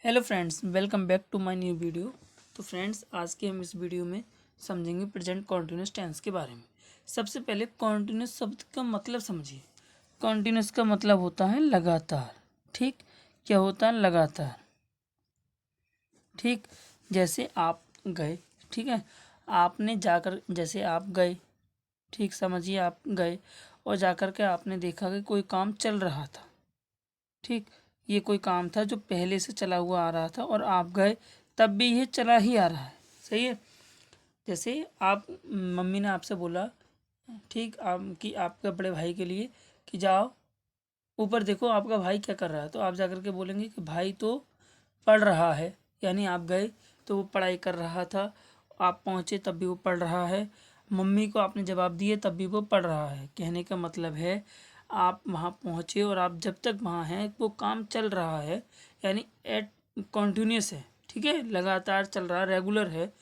Hello friends, welcome back to my new video. तो friends, आज के हम इस वीडियो में समझेंगे प्रेजेंट कॉन्टिन्यूस टेंस के बारे में। सबसे पहले कॉन्टिन्यूस शब्द का मतलब समझिए। कॉन्टिन्यूस का मतलब होता है लगातार। ठीक, क्या होता है? लगातार। ठीक, जैसे आप गए, ठीक है, आपने जाकर, जैसे आप गए, ठीक, समझिए आप गए और जाकर के आपने देखा कि कोई काम चल रहा था। ठीक, ये कोई काम था जो पहले से चला हुआ आ रहा था और आप गए तब भी ये चला ही आ रहा है। सही है। जैसे आप, मम्मी ने आपसे बोला, ठीक, आप कि आपके बड़े भाई के लिए कि जाओ ऊपर देखो आपका भाई क्या कर रहा है, तो आप जाकर के बोलेंगे कि भाई तो पढ़ रहा है। यानी आप गए तो वो पढ़ाई कर रहा था, आप पहुँचे तब भी वो पढ़ रहा है। मम्मी को आपने जवाब दिए तब भी वो पढ़ रहा है। कहने का मतलब है आप वहाँ पहुँचे और आप जब तक वहाँ हैं वो काम चल रहा है, यानी एट कॉन्टिन्यूस है। ठीक है, लगातार चल रहा है, रेगुलर है,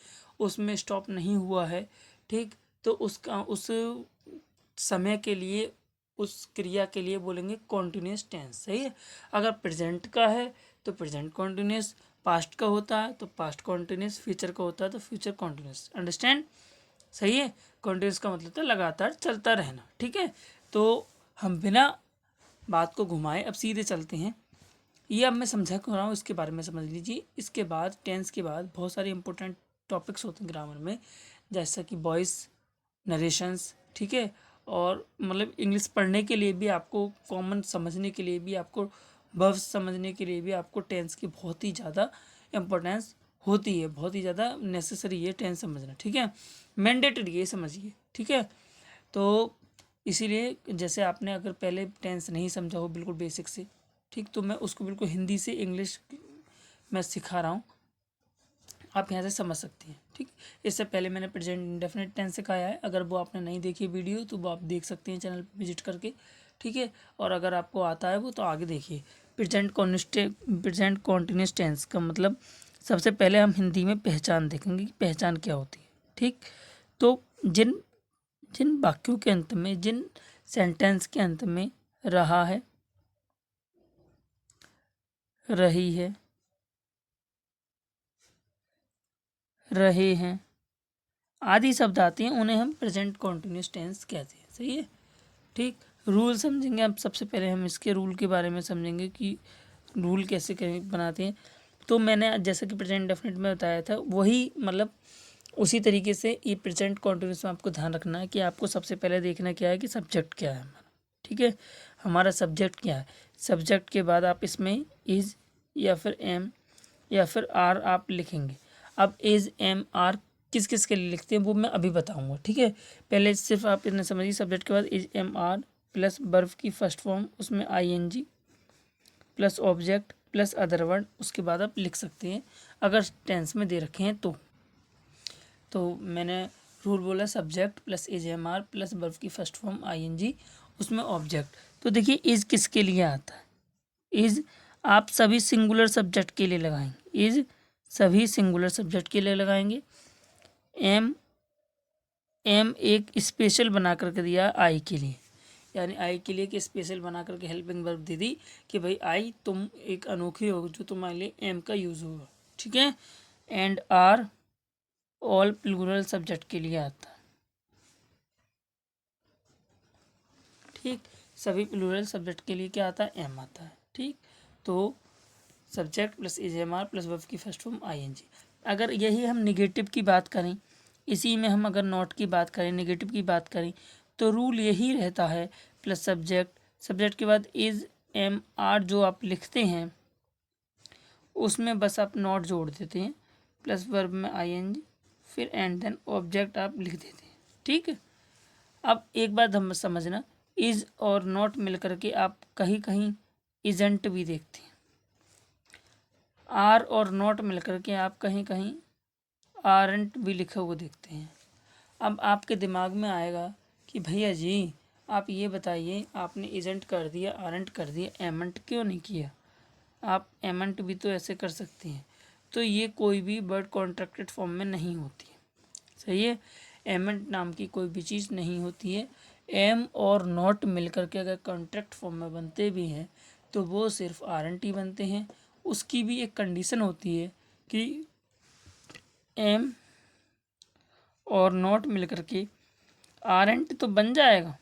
उसमें स्टॉप नहीं हुआ है। ठीक, तो उसका उस समय के लिए, उस क्रिया के लिए बोलेंगे कॉन्टिन्यूस टेंस। सही है। अगर प्रेजेंट का है तो प्रेजेंट कॉन्टिन्यूस, पास्ट का होता है तो पास्ट कॉन्टिन्यूस, फ्यूचर का होता है तो फ्यूचर कॉन्टिन्यूस। अंडरस्टैंड? सही है। कॉन्टिन्यूस का मतलब तो लगातार चलता रहना। ठीक है, तो हम बिना बात को घुमाए अब सीधे चलते हैं। ये अब मैं समझा क्यों रहा हूँ इसके बारे में समझ लीजिए। इसके बाद टेंस के बाद बहुत सारे इंपॉर्टेंट टॉपिक्स होते हैं ग्रामर में, जैसा कि वॉइस, नरेशंस। ठीक है, और मतलब इंग्लिश पढ़ने के लिए भी आपको, कॉमन समझने के लिए भी आपको, वर्ब्स समझने के लिए भी आपको टेंस की बहुत ही ज़्यादा इम्पोर्टेंस होती है, बहुत ही ज़्यादा नेसेसरी है टेंस समझना। ठीक है, मैंडेटरी है, समझिए। ठीक है, तो इसीलिए जैसे आपने अगर पहले टेंस नहीं समझा हो बिल्कुल बेसिक से, ठीक, तो मैं उसको बिल्कुल हिंदी से इंग्लिश में सिखा रहा हूँ, आप यहाँ से समझ सकती हैं। ठीक, इससे पहले मैंने प्रेजेंट इंडेफिनिट टेंस सिखाया है, अगर वो आपने नहीं देखी वीडियो तो वो आप देख सकते हैं चैनल पर विजिट करके। ठीक है, और अगर आपको आता है वो तो आगे देखिए। प्रेजेंट कॉन्टिन्यूस टेंस का मतलब सबसे पहले हम हिंदी में पहचान देखेंगे कि पहचान क्या होती है। ठीक, तो जिन जिन वाक्यों के अंत में, जिन सेंटेंस के अंत में रहा है, रही है, रहे हैं आदि शब्द आते हैं, उन्हें हम प्रेजेंट कॉन्टिन्यूस टेंस कहते हैं। सही है। ठीक, रूल समझेंगे। अब सबसे पहले हम इसके रूल के बारे में समझेंगे कि रूल कैसे बनाते हैं। तो मैंने जैसा कि प्रेजेंट डेफिनेट में बताया था, वही मतलब उसी तरीके से ये प्रेजेंट कॉन्टिन्यूस में आपको ध्यान रखना है कि आपको सबसे पहले देखना क्या है कि सब्जेक्ट क्या है हमारा। ठीक है, हमारा सब्जेक्ट क्या है। सब्जेक्ट के बाद आप इसमें इज़ या फिर एम या फिर आर आप लिखेंगे। अब इज़, एम, आर किस किस के लिए लिखते हैं वो मैं अभी बताऊंगा। ठीक है, पहले सिर्फ आप इतना समझिए, सब्जेक्ट के बाद is, am, are plus verb की फर्स्ट फॉर्म, उसमें I N G plus object plus other word, उसके बाद आप लिख सकते हैं अगर टेंस में दे रखे हैं तो मैंने रूल बोला subject plus is, am, are plus verb की first form I N G, उसमें ऑब्जेक्ट। तो देखिए इज किसके लिए आता है? इज आप सभी सिंगुलर सब्जेक्ट के लिए लगाएंगे, इज सभी सिंगुलर सब्जेक्ट के लिए लगाएंगे। एम, एम एक स्पेशल बना करके दिया आई के लिए, यानी आई के लिए कि स्पेशल बना करके हेल्पिंग वर्ब दे दी कि भाई आई तुम एक अनोखी हो जो तुम्हारे लिए एम का यूज़ होगा। ठीक है, and are all plural subject के लिए आता है। ठीक, सभी प्लूरल सब्जेक्ट के लिए क्या आता है? एम आता है। ठीक, तो subject plus is, am, are plus verb की first form I N G. अगर यही हम निगेटिव की बात करें, इसी में हम अगर नॉट की बात करें, नेगेटिव की बात करें, तो रूल यही रहता है प्लस सब्जेक्ट, सब्जेक्ट के बाद इज, एम, आर जो आप लिखते हैं उसमें बस आप नॉट जोड़ देते हैं, प्लस वर्ब में आई एन जी, फिर एंड देन ऑब्जेक्ट आप लिख देते हैं। ठीक है, अब एक बात हम समझना, इज और नॉट मिल करके आप कहीं कहीं इजेंट भी देखते हैं, आर और नॉट मिल करके आप कहीं कहीं आरंट भी लिखा हुआ देखते हैं। अब आपके दिमाग में आएगा कि भैया जी आप ये बताइए, आपने इजेंट कर दिया, आरंट कर दिया, एमेंट क्यों नहीं किया? आप एमेंट भी तो ऐसे कर सकते हैं। तो ये कोई भी वर्ड कॉन्ट्रैक्टेड फॉर्म में नहीं होती है। सही है, एमेंट नाम की कोई भी चीज़ नहीं होती है। एम और नॉट मिलकर के अगर कॉन्ट्रैक्ट फॉर्म में बनते भी हैं तो वो सिर्फ आरंट ही बनते हैं, उसकी भी एक कंडीशन होती है कि एम और नॉट मिलकर के आर एन टी तो बन जाएगा,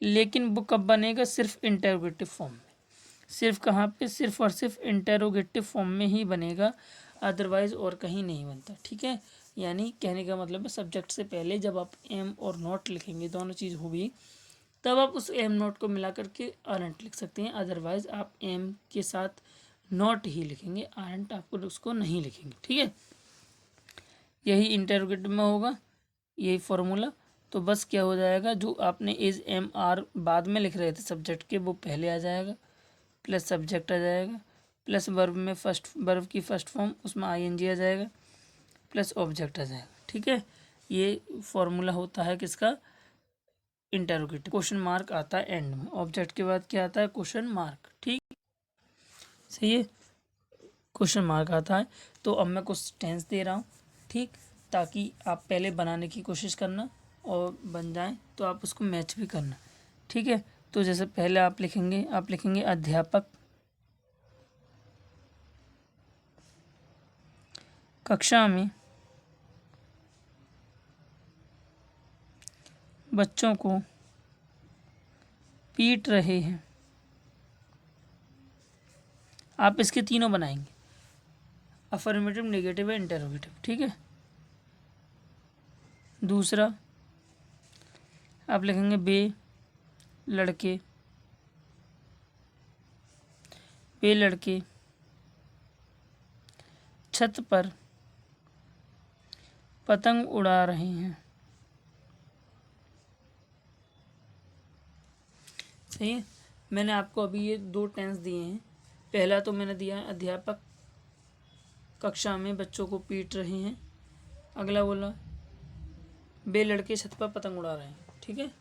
लेकिन वो कब बनेगा? सिर्फ इंटेरोगेटिव फॉर्म में। सिर्फ कहाँ पे? सिर्फ और सिर्फ इंटेरोगेटिव फॉर्म में ही बनेगा, अदरवाइज और कहीं नहीं बनता। ठीक है, यानी कहने का मतलब है सब्जेक्ट से पहले जब आप एम और नॉट लिखेंगे, दोनों चीज़ होगी, तब आप उस एम नॉट को मिला करके आरंट लिख सकते हैं। अदरवाइज आप एम के साथ नॉट ही लिखेंगे, आरंट आपको उसको नहीं लिखेंगे। ठीक है, यही इंटेरोगेटिव में होगा, यही फॉर्मूला। तो बस क्या हो जाएगा, जो आपने इज एम आर बाद में लिख रहे थे सब्जेक्ट के, वो पहले आ जाएगा, प्लस सब्जेक्ट आ जाएगा, प्लस वर्ब में फर्स्ट वर्ब की फर्स्ट फॉर्म, उसमें आईएनजी आ जाएगा, प्लस ऑब्जेक्ट आ जाएगा। ठीक है, ये फॉर्मूला होता है किसका? इंटेरोगेटिव। क्वेश्चन मार्क आता है एंड में, ऑब्जेक्ट के बाद क्या आता है? Question mark. ठीक, सही है, क्वेश्चन मार्क आता है। तो अब मैं कुछ टेंस दे रहा हूँ, ठीक, ताकि आप पहले बनाने की कोशिश करना, और बन जाए तो आप उसको मैच भी करना। ठीक है, तो जैसे पहले आप लिखेंगे अध्यापक कक्षा में बच्चों को पीट रहे हैं। आप इसके तीनों बनाएंगे, अफर्मेटिव, नेगेटिव, इंटरोगेटिव। ठीक है, दूसरा आप लिखेंगे लड़के वे लड़के छत पर पतंग उड़ा रहे हैं। सही है, मैंने आपको अभी ये दो टेंस दिए हैं। पहला तो मैंने दिया है अध्यापक कक्षा में बच्चों को पीट रहे हैं, अगला बोला वे लड़के छत पर पतंग उड़ा रहे हैं। ठीक है,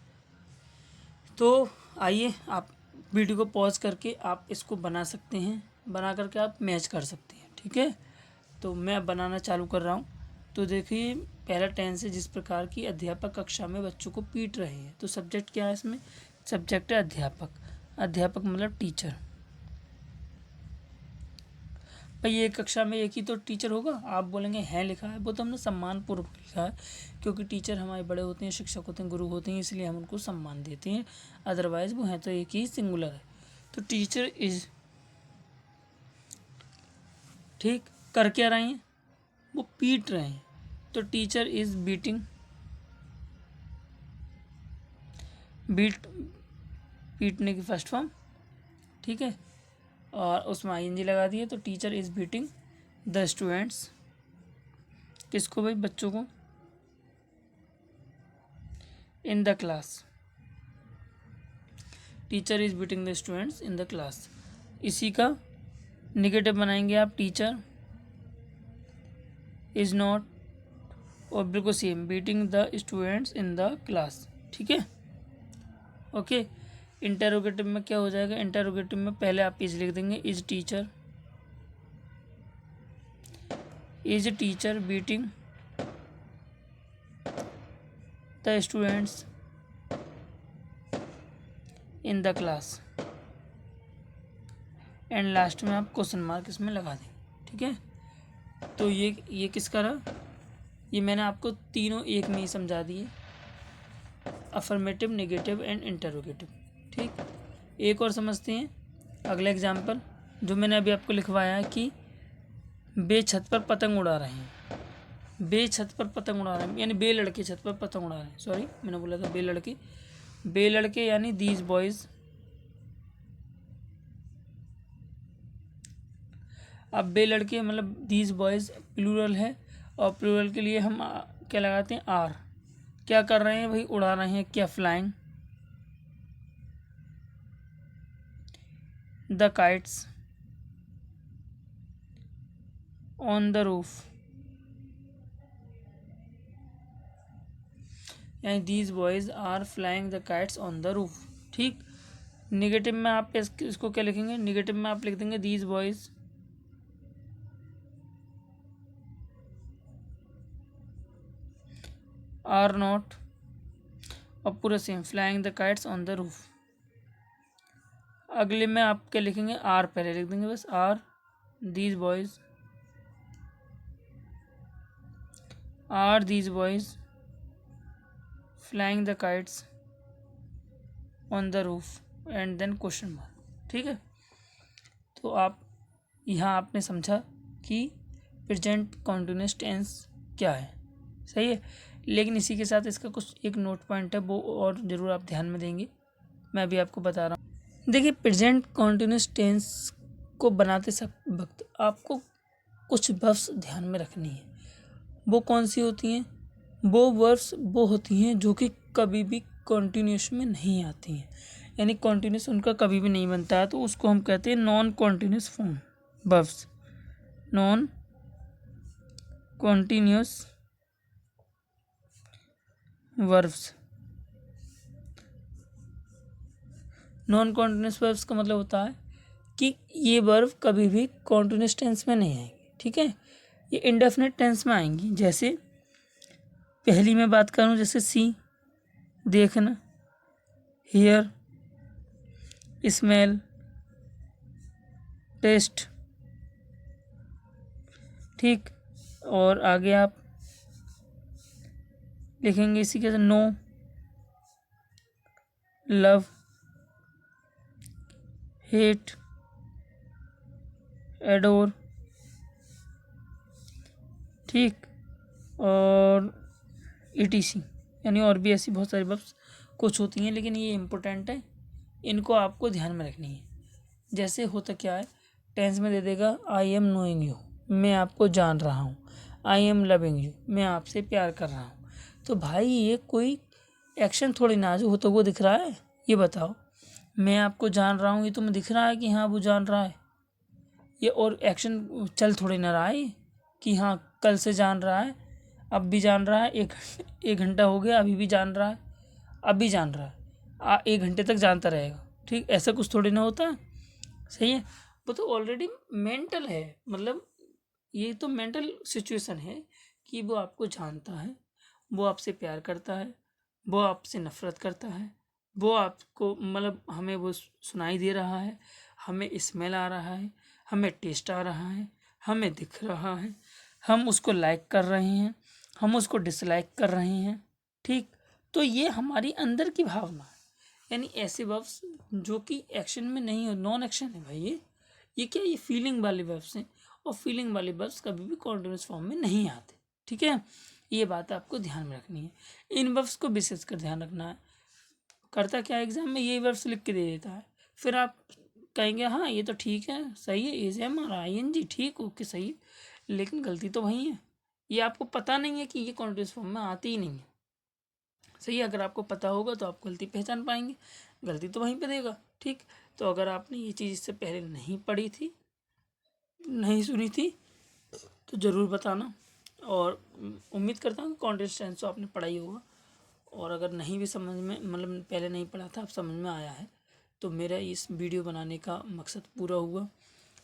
तो आइए आप वीडियो को पॉज करके आप इसको बना सकते हैं, बना करके आप मैच कर सकते हैं। ठीक है, तो मैं बनाना चालू कर रहा हूँ। तो देखिए, पहला टेंस है जिस प्रकार की अध्यापक कक्षा में बच्चों को पीट रहे हैं, तो सब्जेक्ट क्या है इसमें? सब्जेक्ट है अध्यापक। अध्यापक मतलब टीचर। भाई ये कक्षा में एक ही तो टीचर होगा, आप बोलेंगे हैं लिखा है, वो तो हमने सम्मान पूर्वक लिखा है, क्योंकि टीचर हमारे बड़े होते हैं, शिक्षक होते हैं, गुरु होते हैं, इसलिए हम उनको सम्मान देते हैं। अदरवाइज वो हैं तो एक ही सिंगुलर है। तो टीचर इज, ठीक, कर क्या रहे हैं? वो पीट रहे हैं, तो टीचर इज बीटिंग, बीट पीटने की फर्स्ट फॉर्म। ठीक है, और उसमें आईएनजी लगा दिए, तो teacher is beating the students, किसको भाई? बच्चों को, in the class, teacher is beating the students in the class. इसी का निगेटिव बनाएंगे आप, टीचर इज नॉट, और बिल्कुल same, beating the students in the class. ठीक है, ओके। इंटेरोगेटिव में क्या हो जाएगा? इंटेरोगेटिव में पहले आप इज लिख देंगे, is teacher beating the students in the class, and last में आप क्वेश्चन मार्क इसमें लगा देंगे। ठीक है, तो ये किसका रहा? ये मैंने आपको तीनों एक में ही समझा दिए, अफर्मेटिव, नेगेटिव एंड इंटेरोगेटिव। ठीक, एक और समझते हैं, अगला एग्जाम्पल जो मैंने अभी आपको लिखवाया है कि बे छत पर पतंग उड़ा रहे हैं। बे छत पर पतंग उड़ा रहे हैं यानी बे लड़के छत पर पतंग उड़ा रहे हैं, सॉरी मैंने बोला था बे लड़के यानी दीज बॉयज़। अब बे लड़के मतलब दीज बॉयज़ प्लूरल है, और प्लूरल के लिए हम क्या लगाते हैं? आर। क्या कर रहे हैं भाई? उड़ा रहे हैं। क्या? Flying the kites on the roof, यानी these boys are flying the kites on the roof. ठीक, निगेटिव में आप इसको क्या लिखेंगे? निगेटिव में आप लिख देंगे दीज बॉयज़ आर नॉट, और पूरा same, flying the kites on the roof. अगले में आप क्या लिखेंगे? आर पहले लिख देंगे, बस are these boys are these boys flying the kites on the roof and then question mark। ठीक है, तो आप यहाँ आपने समझा कि प्रेजेंट कॉन्टिन्यूस टेंस क्या है, सही है। लेकिन इसी के साथ इसका कुछ एक नोट पॉइंट है, वो और ज़रूर आप ध्यान में देंगे, मैं अभी आपको बता रहा हूँ। देखिए, प्रेजेंट कॉन्टिन्यूस टेंस को बनाते वक्त आपको कुछ वर्ब्स ध्यान में रखनी है। वो कौन सी होती हैं? वो वर्ब्स वो होती हैं जो कि कभी भी कॉन्टिन्यूस में नहीं आती हैं, यानी कॉन्टिन्यूस उनका कभी भी नहीं बनता है, तो उसको हम कहते हैं non continuous form verbs. Non continuous verbs. Non continuous verbs का मतलब होता है कि ये वर्ब कभी भी कॉन्टिन्यूस टेंस में नहीं आएंगे, ठीक है, ये इंडेफिनिट टेंस में आएंगी। जैसे पहली मैं बात करूं, जैसे सी देखना, हियर, स्मेल, टेस्ट, ठीक। और आगे आप लिखेंगे इसी के साथ नो, लव, हेट, एडोर, ठीक, और ईटीसी, यानी और भी ऐसी बहुत सारी वर्ब्स कुछ होती हैं, लेकिन ये इम्पोर्टेंट है, इनको आपको ध्यान में रखनी है। जैसे होता क्या है, टेंस में दे देगा आई एम नोइंग यू, मैं आपको जान रहा हूँ। आई एम लविंग यू, मैं आपसे प्यार कर रहा हूँ। तो भाई ये कोई एक्शन थोड़ी ना जो होता वो दिख रहा है, ये बताओ। मैं आपको जान रहा हूँ, ये तुम्हें दिख रहा है कि हाँ वो जान रहा है? ये और एक्शन चल थोड़ी ना रहा है कि हाँ कल से जान रहा है, अब भी जान रहा है, एक घंटा हो गया अभी भी जान रहा है, अब भी जान रहा है, 1 घंटे तक जानता रहेगा, ठीक। ऐसा कुछ थोड़ी ना होता है, सही है। वो तो ऑलरेडी मेंटल है, मतलब ये तो मेंटल सिचुएशन है कि वो आपको जानता है, वो आपसे प्यार करता है, वो आपसे नफरत करता है, वो आपको मतलब हमें वो सुनाई दे रहा है, हमें स्मेल आ रहा है, हमें टेस्ट आ रहा है, हमें दिख रहा है, हम उसको लाइक कर रहे हैं, हम उसको डिसलाइक कर रहे हैं, ठीक। तो ये हमारी अंदर की भावना है, यानी ऐसे वर्ब्स जो कि एक्शन में नहीं हो, नॉन एक्शन है भाई ये क्या, ये फीलिंग वाले वर्ब्स हैं, और फीलिंग वाले वर्ब्स कभी भी कॉन्टिन्यूस फॉर्म में नहीं आते, ठीक है। ये बात आपको ध्यान में रखनी है, इन वर्ब्स को विशेष कर ध्यान रखना है। करता क्या एग्जाम में, ये वर्ब्स लिख के दे देता है, फिर आप कहेंगे हाँ ये तो ठीक है, सही है, इज एम और आई एन जी, ठीक, ओके, सही, लेकिन गलती तो वही है, ये आपको पता नहीं है कि ये कॉन्टिन्यूस फॉर्म में आती ही नहीं है, सही है। अगर आपको पता होगा तो आप गलती पहचान पाएंगे, गलती तो वहीं पे देगा, ठीक। तो अगर आपने ये चीज़ इससे पहले नहीं पढ़ी थी, नहीं सुनी थी, तो ज़रूर बताना, और उम्मीद करता हूँ कि कॉन्टिन्यूस टेंस तो आपने पढ़ा ही होगा, और अगर नहीं भी समझ में, मतलब पहले नहीं पढ़ा था, अब समझ में आया है, तो मेरा इस वीडियो बनाने का मकसद पूरा हुआ।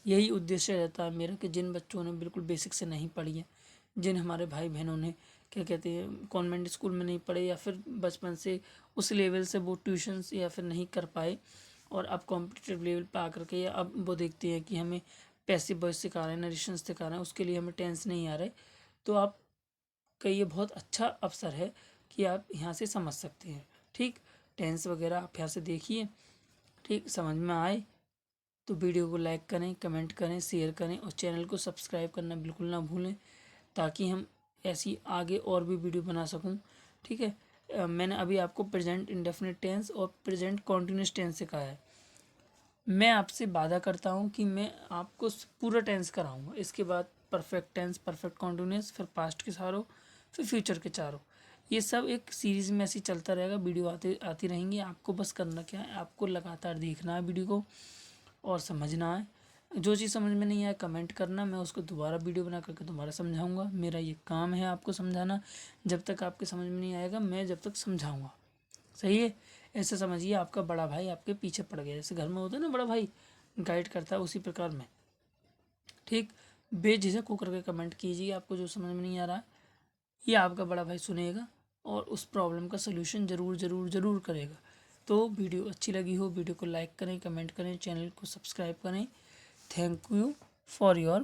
यही उद्देश्य रहता है मेरा कि जिन बच्चों ने बिल्कुल बेसिक से नहीं पढ़ी है, जिन हमारे भाई बहनों ने क्या कहते हैं कॉन्वेंट स्कूल में नहीं पढ़े, या फिर बचपन से उस लेवल से वो ट्यूशन्स या फिर नहीं कर पाए, और अब कॉम्पिटिटिव लेवल पे आकर के या अब वो देखते हैं कि हमें पैसिव वॉइस सिखा रहे हैं, नरेशंस सिखा रहे हैं, उसके लिए हमें टेंस नहीं आ रहे, तो आप का ये बहुत अच्छा अवसर है कि आप यहाँ से समझ सकते हैं, ठीक। टेंस वगैरह आप यहाँ से देखिए, ठीक, समझ में आए तो वीडियो को लाइक करें, कमेंट करें, शेयर करें, और चैनल को सब्सक्राइब करना बिल्कुल ना भूलें, ताकि हम ऐसी आगे और भी वीडियो बना सकूं, ठीक है। मैंने अभी आपको प्रेजेंट इंडेफिनिट टेंस और प्रेजेंट कॉन्टिन्यूस टेंस सिखाया है। मैं आपसे वादा करता हूं कि मैं आपको पूरा टेंस कराऊंगा, इसके बाद परफेक्ट टेंस, परफेक्ट कॉन्टिन्यूस, फिर पास्ट के चारों, फिर फ्यूचर के चारों, ये सब एक सीरीज़ में ऐसे चलता रहेगा, वीडियो आती रहेंगी। आपको बस करना क्या है, आपको लगातार देखना है वीडियो को और समझना है। जो चीज़ समझ में नहीं आए कमेंट करना, मैं उसको दोबारा वीडियो बना करके दोबारा समझाऊंगा, मेरा ये काम है आपको समझाना। जब तक आपके समझ में नहीं आएगा मैं जब तक समझाऊंगा, सही है। ऐसे समझिए आपका बड़ा भाई आपके पीछे पड़ गया, जैसे घर में होता है ना बड़ा भाई गाइड करता है, उसी प्रकार में, ठीक। बेझिझक होकर के कमेंट कीजिए, आपको जो समझ में नहीं आ रहा है ये आपका बड़ा भाई सुनेगा और उस प्रॉब्लम का सलूशन ज़रूर ज़रूर ज़रूर करेगा। तो वीडियो अच्छी लगी हो, वीडियो को लाइक करें, कमेंट करें, चैनल को सब्सक्राइब करें। Thank you. For your